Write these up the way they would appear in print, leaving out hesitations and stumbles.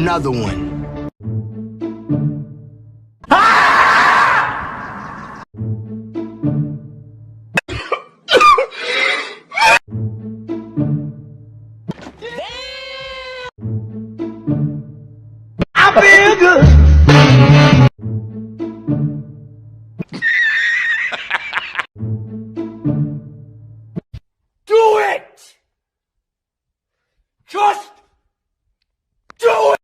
another one. I feel good. Do it! Just do it!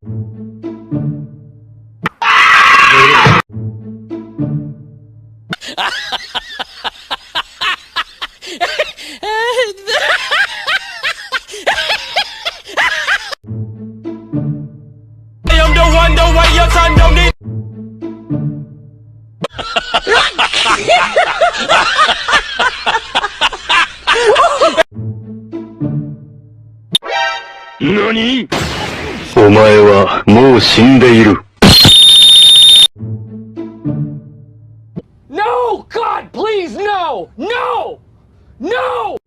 I am the one, the way your son don't need. NANI?お前はもう死んでいる。No! God, please, no! No! No!